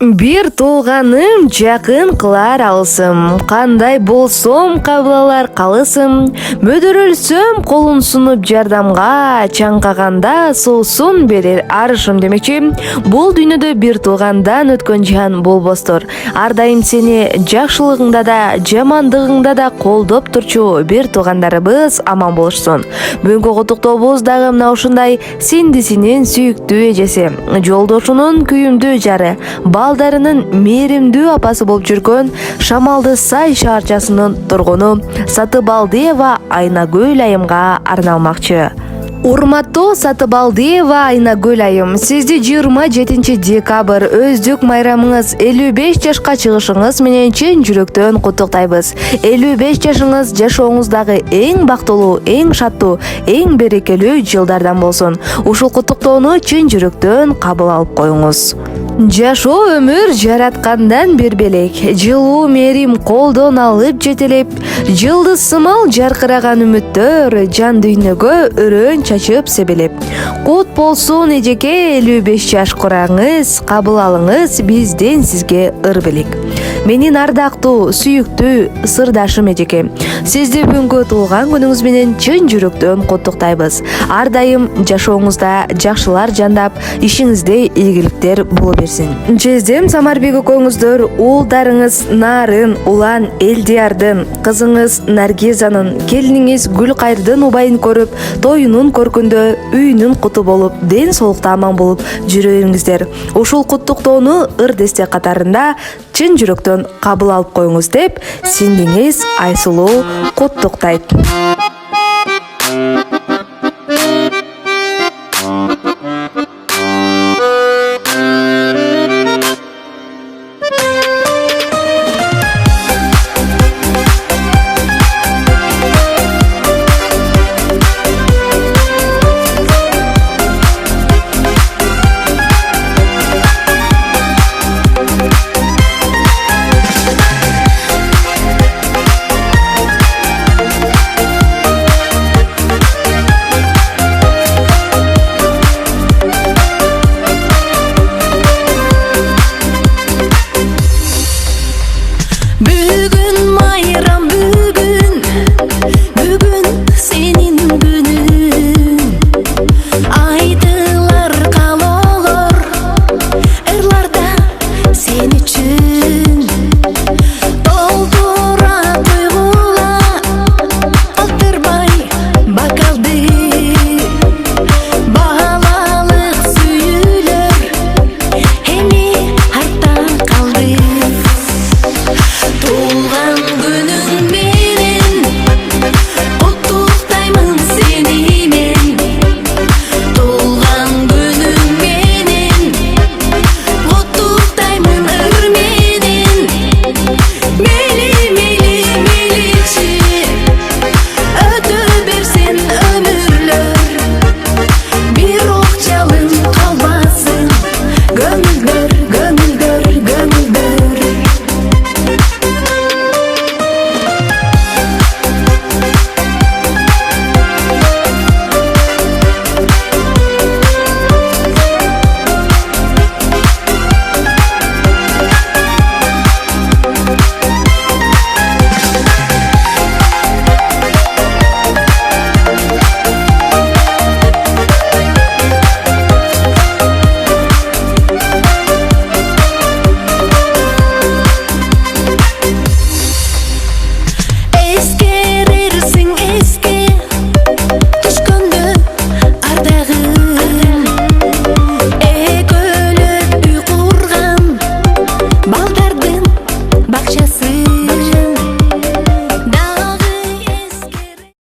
Бир тууганым жакын кылар алысым, кандай болсом кабыл алар калысым, мөдөрөлсөм колун сунуп жардамга, чаңкаганда соосун берер арышым демекчи. Бул дүйнөдө бир туугандан өткөн жан болбостор. Ар дайым сени жакшылыгыңда да, жамандыгыңда да колдоп турчу бир туугандарыбыз аман болушсун. Бүгүнкү куттуктообуз дагы мына ушундай сиңдисинин сүйүктүү эжеси, жолдошунун күйүмдүү жары, балдарынын мээримдүү апасы болуп жүргөн Шамалды Сай шаарчасынын тургуну Сатыбалдиева Айнагүл айымга арналмакчы. Урматтуу Сатыбалдиева Айнагүл айым, сизди 27 декабрь өздүк майрамыңыз 55 жашка чыгышыңыз менен чын жүрөктөн куттуктайбыз. 55 жашыңыз жашооңуздагы эң бактылуу, эң шаттуу, эң берекелүү жылдардан болсун. Ушул куттуктоону чын жүрөктөн кабыл алып коюңуз. Жашоо өмүр жараткандан бербелек, жылуу мээрим колдон алып жетелеп, жылдыз сымал жаркыраган үмүттөр жан дүйнөгө өрөөн чачып себелеп. Кут болсун эжеке 55 жаш кураңыз, кабыл алыңыз бизден сизге ыр белек. Менин ардактуу, сүйүктүү сырдашым эжеке, сизди бүгүнкү туулган күнүңүз менен чын жүрөктөн куттуктайбыз. Ар дайым жашооңузда жакшылар жандап, ишиңизде ийгиликтер боло берсин. Жездем Самарбек экөөңүздөр уулдарыңыз Нарын, Улан, Элдиярдын, кызыңыз Наргизанын, келиниңиз Гүлкайрдын убайын көрүп, тоюнун көркүндө үйүнүн куту болуп, ден соолукта аман болуп жүрөңүздөр. Ушул куттуктоону ыр дестек катарында чын жүрөктөн кабыл алып коюңуз деп сиңдиңиз Айсулуу куттуктайт.